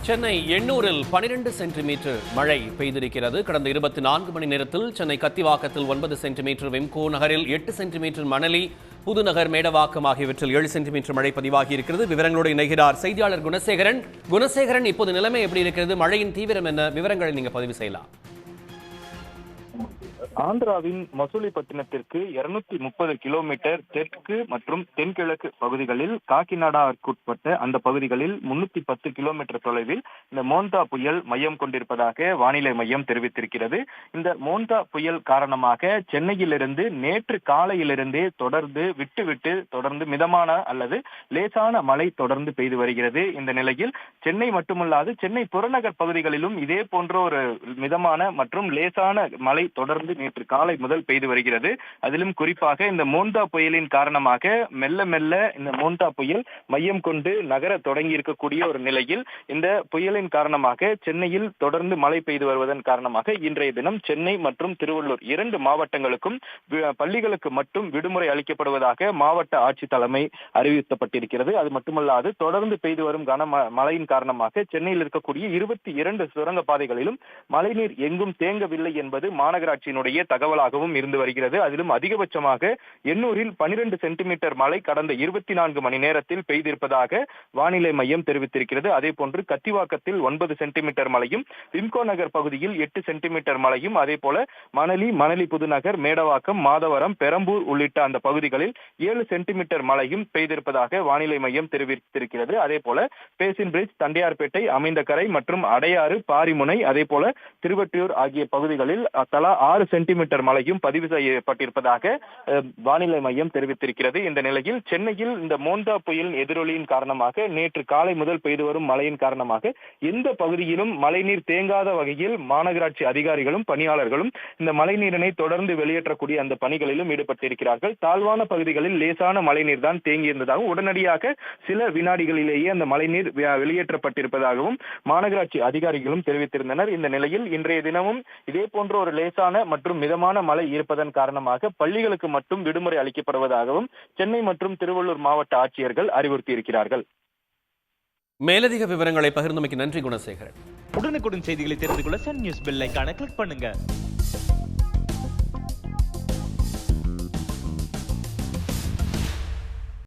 Chennai எண்ணூரில் 12 centimetre மழை பெய்திருக்கிறது. கடந்த 24 மணி நேரத்தில் சென்னை கத்திவாக்கத்தில் 9 சென்டிமீட்டர், வெம்கோ நகரில் 8 சென்டிமீட்டர், மணலி, புதுநகர், மேடவாக்கம் ஆகியவற்றில் 7 சென்டிமீட்டர் மழை பதிவாகி இருக்கிறது. விவரங்களோடு இணைகிறார் செய்தியாளர் குணசேகரன். குணசேகரன், இப்போது நிலைமை எப்படி இருக்கிறது? மழையின் தீவிரம் என்ன? விவரங்களை நீங்க பதிவு செய்யலாம். ஆந்திராவின் மசூலிப்பட்டினத்திற்கு 230 கிலோமீட்டர் தெற்கு மற்றும் தென்கிழக்கு பகுதிகளில், காக்கிநாடாவுக்குட்பட்ட அந்த பகுதிகளில் 310 கிலோமீட்டர் தொலைவில் இந்த மோந்தா புயல் மையம் கொண்டிருப்பதாக வானிலை மையம் தெரிவித்திருக்கிறது. இந்த மோந்தா புயல் காரணமாக சென்னையிலிருந்து நேற்று காலையிலிருந்தே தொடர்ந்து மிதமான அல்லது லேசான மழை தொடர்ந்து பெய்து வருகிறது. இந்த நிலையில் சென்னை மட்டுமல்லாது சென்னை புறநகர் பகுதிகளிலும் இதே போன்ற ஒரு மிதமான மற்றும் லேசான மழை தொடர்ந்து நேற்று காலை முதல் பெய்து வருகிறது. அதிலும் குறிப்பாக இந்த மோந்தா புயலின் காரணமாக மெல்ல மெல்ல இந்த மோந்தா புயல் மையம் கொண்டு நகர தொடங்கி இருக்கக்கூடிய ஒரு நிலையில், இந்த புயலின் காரணமாக சென்னையில் தொடர்ந்து மழை பெய்து வருவதன் காரணமாக இன்றைய தினம் சென்னை மற்றும் திருவள்ளூர் 2 மாவட்டங்களுக்கும் பள்ளிகளுக்கு மட்டும் விடுமுறை அளிக்கப்படுவதாக மாவட்ட ஆட்சி தலைமை அறிவிக்கப்பட்டிருக்கிறது. அது மட்டுமல்லாது தொடர்ந்து பெய்து வரும் மழையின் காரணமாக சென்னையில் இருக்கக்கூடிய 22 சுரங்க பாதைகளிலும் மழைநீர் எங்கும் தேங்கவில்லை என்பது மாநகராட்சியினுடைய தகவலாகவும் இருந்து வருகிறது. அதிலும் அதிகபட்சமாக எண்ணூரில் 12 சென்டிமீட்டர் மழை கடந்த 24 மணி நேரத்தில் பெய்திருப்பதாக வானிலை மையம் தெரிவித்திருக்கிறது. அதே போன்று கத்திவாக்கத்தில் 9 சென்டிமீட்டர் மழையும், விம்கோ நகர் பகுதியில் 8 சென்டிமீட்டர் மழையும், அதே போல மணலி, புதுநகர், மேடவாக்கம், மாதவரம், பெரம்பூர் உள்ளிட்ட அந்த பகுதிகளில் 7 சென்டிமீட்டர் மழையும் பெய்திருப்பதாக வானிலை மையம் தெரிவித்திருக்கிறது. அதே போல பேசின் பிரிட்ஜ், தண்டையார்பேட்டை, அமைந்தகரை மற்றும் அடையாறு, பாரிமுனை, அதே போல திருவொற்றியூர் ஆகிய பகுதிகளில் தலா 6 சென்டிமீட்டர் மழையும் பதிவு செய்யப்பட்டிருப்பதாக வானிலை மையம் தெரிவித்திருக்கிறது. இந்த நிலையில் சென்னையில் இந்த மோந்தா புயலின் எதிரொலியின் காரணமாக நேற்று காலை முதல் பெய்து வரும் மழையின் காரணமாக எந்த பகுதியிலும் மழைநீர் தேங்காத வகையில் மாநகராட்சி அதிகாரிகளும் பணியாளர்களும் இந்த மழைநீரினை தொடர்ந்து வெளியேற்றக்கூடிய அந்த பணிகளிலும் ஈடுபட்டிருக்கிறார்கள். தாழ்வான பகுதிகளில் லேசான மழைநீர் தான் தேங்கியிருந்ததாகவும் உடனடியாக சில வினாடிகளிலேயே அந்த மழைநீர் வெளியேற்றப்பட்டிருப்பதாகவும் மாநகராட்சி அதிகாரிகளும் தெரிவித்திருந்தனர். இந்த நிலையில் இன்றைய தினமும் இதே போன்ற ஒரு லேசான மற்றும் மிதமான மழை இருப்பதன் காரணமாக பள்ளிகளுக்கு மட்டும் விடுமுறை அளிக்கப்படுவதாகவும் சென்னை மற்றும் திருவள்ளூர் மாவட்ட ஆட்சியர்கள் அறிவுறுத்தியிருக்கிறார்கள். மேலதிக விவரங்களை பகிர்ந்தமைக்கு நன்றி குணசேகரன். உடனுக்குடன் செய்திகளை தெரிந்து கொள்ள சன் நியூஸ் பெல் ஐகானை கிளிக் பண்ணுங்க.